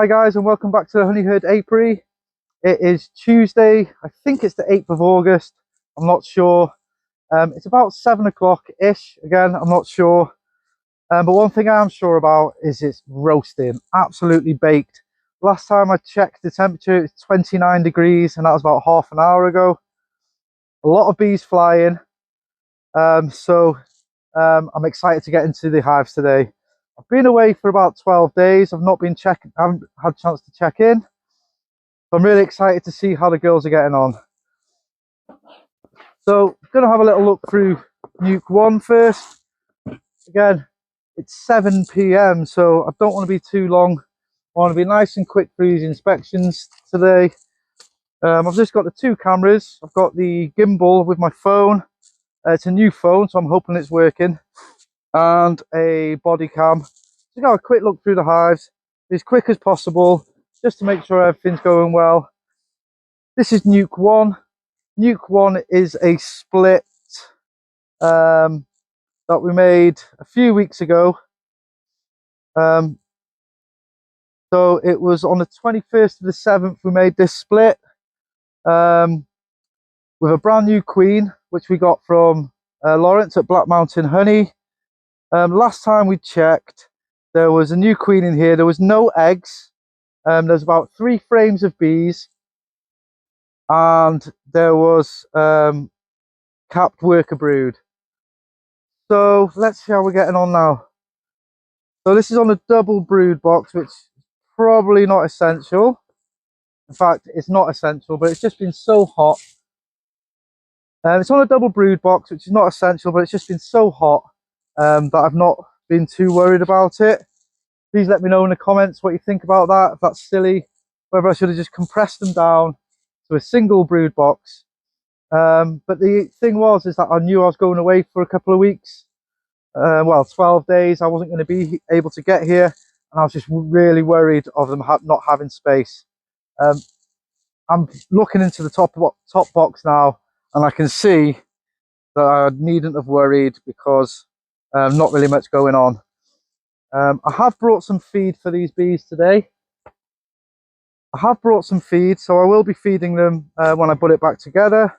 Hi guys, and welcome back to the Honey Herd Apiary. It is Tuesday, I think it's the 8th of August, I'm not sure. It's about 7 o'clock-ish, again, I'm not sure. But one thing I am sure about is it's roasting, absolutely baked. Last time I checked the temperature, it was 29 degrees, and that was about half an hour ago. A lot of bees flying, so I'm excited to get into the hives today. I've been away for about 12 days. I've not been checking, I haven't had a chance to check in. So I'm really excited to see how the girls are getting on. So I'm going to have a little look through Nuke 1 first. Again, it's 7 p.m, so I don't want to be too long. I want to be nice and quick through these inspections today. I've just got the two cameras. I've got the gimbal with my phone. It's a new phone, so I'm hoping it's working. And a body cam. Just got a quick look through the hives as quick as possible, just to make sure everything's going well. This is Nuke 1. Nuke 1 is a split that we made a few weeks ago. So it was on the 21st of the 7th we made this split with a brand new queen, which we got from Lawrence at Black Mountain Honey. Last time we checked, there was a new queen in here. There was no eggs. There's about 3 frames of bees, and there was capped worker brood. So let's see how we're getting on now. So this is on a double brood box, which is probably not essential. In fact, it's not essential, but it's just been so hot. It's on a double brood box, which is not essential, but it's just been so hot that I've not been too worried about it. Please let me know in the comments what you think about that, if that's silly, whether I should have just compressed them down to a single brood box. But the thing was is that I knew I was going away for a couple of weeks, well, 12 days. I wasn't going to be able to get here, and I was just really worried of them not having space. I'm looking into the top box now, and I can see that I needn't have worried because not really much going on. I have brought some feed for these bees today. I have brought some feed, so I will be feeding them when I put it back together.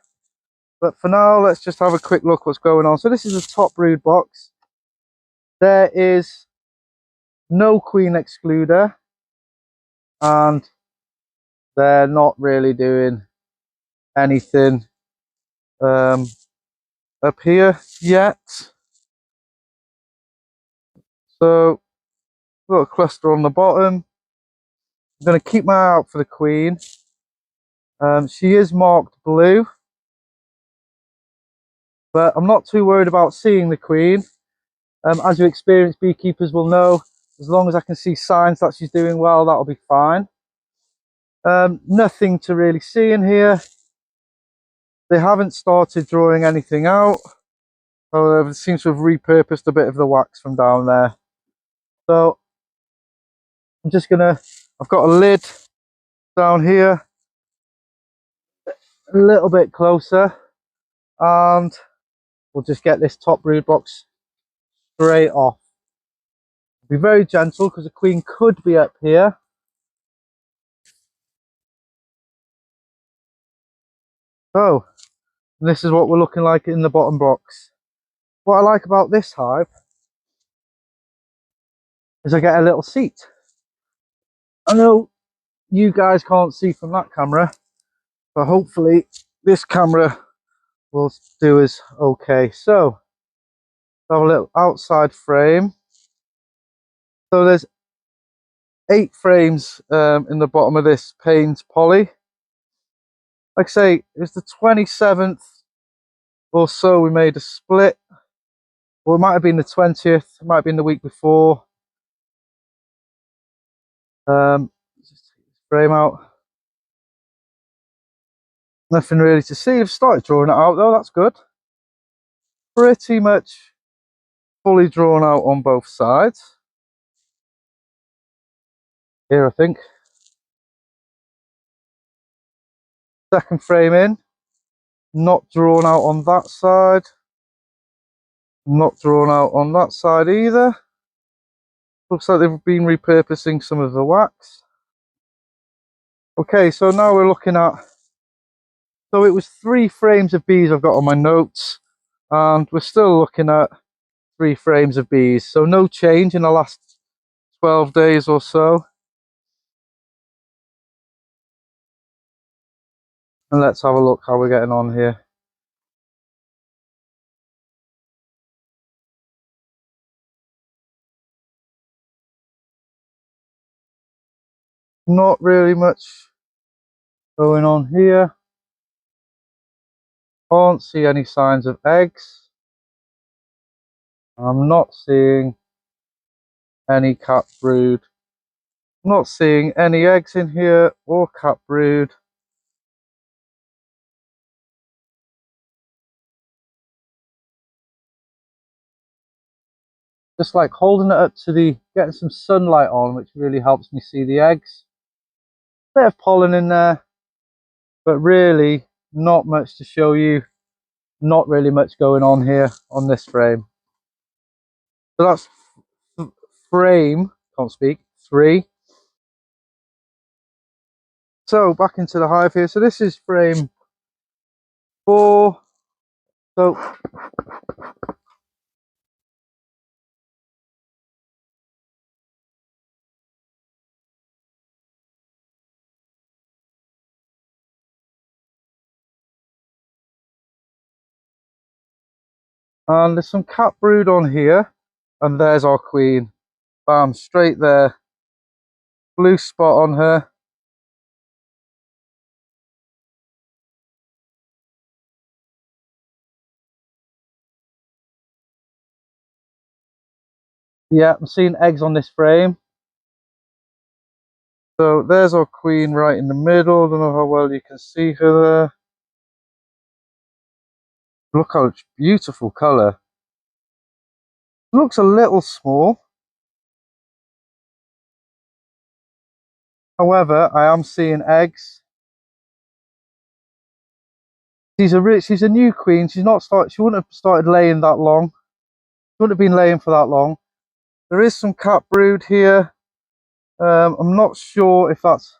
But for now, let's just have a quick look what's going on. So this is the top brood box. There is no queen excluder, and they're not really doing anything up here yet. So got a cluster on the bottom. I'm going to keep my eye out for the queen. She is marked blue, but I'm not too worried about seeing the queen. As you experienced beekeepers will know, as long as I can see signs that she's doing well, that'll be fine. Nothing to really see in here. They haven't started drawing anything out. Oh, they seem to have repurposed a bit of the wax from down there. So I'm just gonna, I've got a lid down here, a little bit closer, and we'll just get this top brood box straight off. Be very gentle because the queen could be up here. So this is what we're looking like in the bottom box. What I like about this hive is I get a little seat. I know you guys can't see from that camera, but hopefully this camera will do us okay. So have a little outside frame. So there's 8 frames in the bottom of this Payne's poly. Like I say, it was the 27th or so we made a split. Or it might have been the 20th, it might have been the week before. Just take this frame out. Nothing really to see. I've started drawing it out though, that's good. Pretty much fully drawn out on both sides. Here, I think. Second frame in. Not drawn out on that side. Not drawn out on that side either. Looks like they've been repurposing some of the wax. Okay, so now we're looking at, so it was 3 frames of bees I've got on my notes, and we're still looking at 3 frames of bees, so no change in the last 12 days or so. And let's have a look how we're getting on here. Not really much going on here. Can't see any signs of eggs. I'm not seeing any cat brood. Not seeing any eggs in here or cat brood. Just like holding it up to the, getting some sunlight on, which really helps me see the eggs. Bit of pollen in there, but really not much to show you. Not really much going on here on this frame. So that's frame, can't speak, 3. So back into the hive here. So this is frame 4. So and there's some cat brood on here, and there's our queen. Bam, straight there. Blue spot on her. Yeah, I'm seeing eggs on this frame. So there's our queen right in the middle. I don't know how well you can see her there. Look how beautiful colour. Looks a little small. However, I am seeing eggs. She's a new queen. She wouldn't have started laying that long. She wouldn't have been laying for that long. There is some cat brood here. I'm not sure if that's.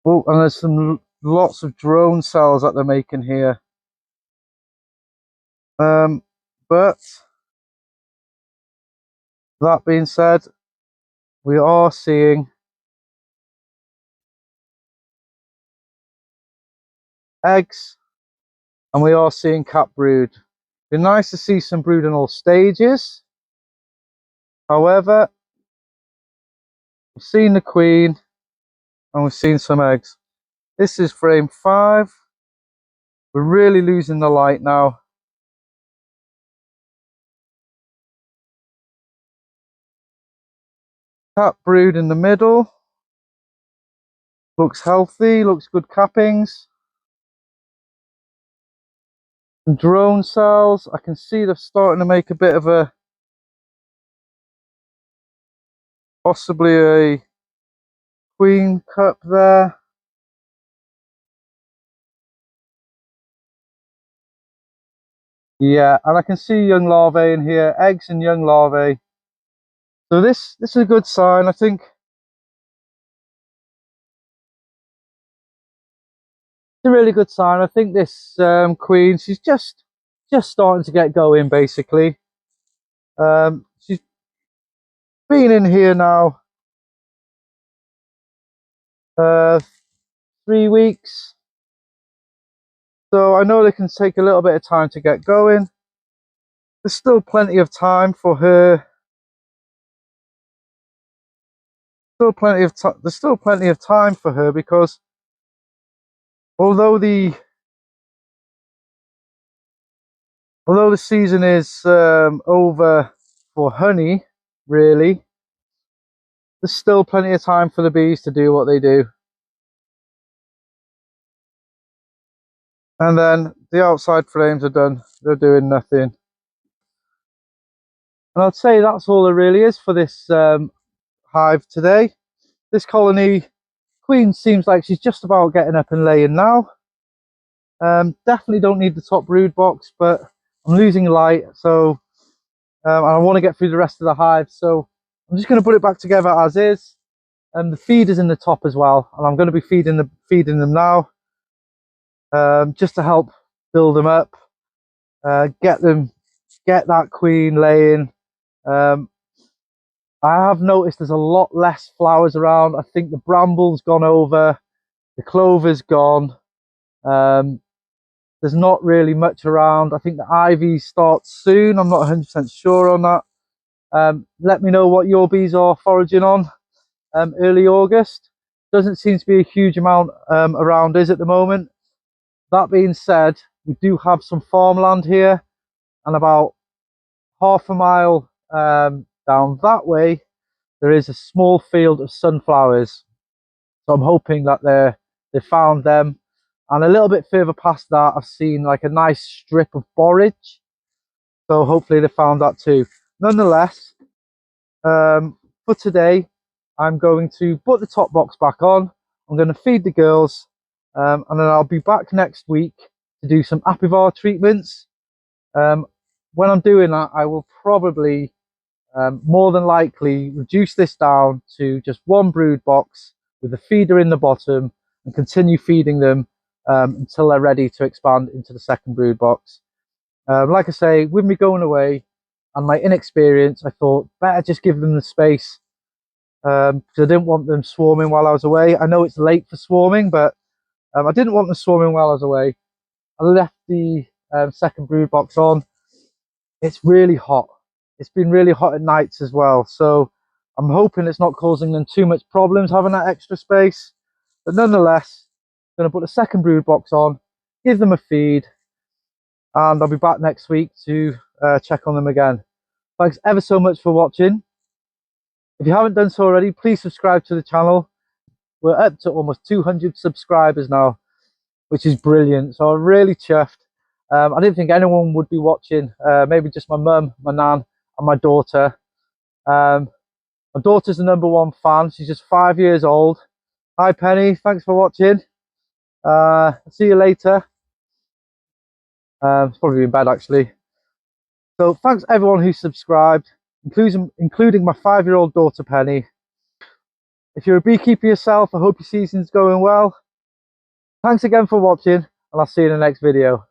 Oh, and there's lots of drone cells that they're making here. But that being said, we are seeing eggs, and we are seeing cat brood. Be nice to see some brood in all stages. However, we've seen the queen and we've seen some eggs. This is frame 5. We're really losing the light now. Cat brood in the middle. Looks healthy, looks good cappings. Some drone cells. I can see they're starting to make a bit of a, possibly a queen cup there. Yeah, and I can see young larvae in here, eggs and young larvae. So this is a good sign, I think. It's a really good sign. I think this queen, she's just starting to get going, basically. She's been in here now 3 weeks. So I know they can take a little bit of time to get going. There's still plenty of time for her. There's still plenty of time for her, because although the season is over for honey, really, there's still plenty of time for the bees to do what they do. And then the outside frames are done. They're doing nothing. And I'd say that's all there really is for this hive today. This colony, queen seems like she's just about getting up and laying now. Definitely don't need the top brood box, but I'm losing light, so and I want to get through the rest of the hive, so I'm just going to put it back together as is. the feed is in the top as well, and I'm going to be feeding them now, just to help build them up, get that queen laying. I have noticed there's a lot less flowers around. I think the bramble's gone over, the clover's gone. There's not really much around. I think the ivy starts soon. I'm not 100% sure on that. Let me know what your bees are foraging on early August. Doesn't seem to be a huge amount around us at the moment. That being said, we do have some farmland here, and about half a mile down that way there is a small field of sunflowers, so I'm hoping that they found them. And a little bit further past that I've seen like a nice strip of borage, so hopefully they found that too. Nonetheless, for today I'm going to put the top box back on. I'm going to feed the girls, and then I'll be back next week to do some apivar treatments. When I'm doing that, I will probably more than likely reduce this down to just one brood box with a feeder in the bottom, and continue feeding them until they're ready to expand into the second brood box. Like I say, with me going away and my inexperience, I thought better just give them the space, because I didn't want them swarming while I was away. I know it's late for swarming, but I didn't want them swarming while I was away. I left the second brood box on. It's really hot. It's been really hot at nights as well, so I'm hoping it's not causing them too much problems having that extra space. But nonetheless, I'm going to put the second brood box on, give them a feed, and I'll be back next week to check on them again. Thanks ever so much for watching. If you haven't done so already, please subscribe to the channel. We're up to almost 200 subscribers now, which is brilliant, so I'm really chuffed. I didn't think anyone would be watching, maybe just my mum, my nan and my daughter. My daughter's the #1 fan. She's just 5 years old. Hi Penny, thanks for watching. See you later. It's probably in bed actually. So thanks everyone who subscribed, including my 5-year-old daughter Penny. If you're a beekeeper yourself, I hope your season's going well. Thanks again for watching, and I'll see you in the next video.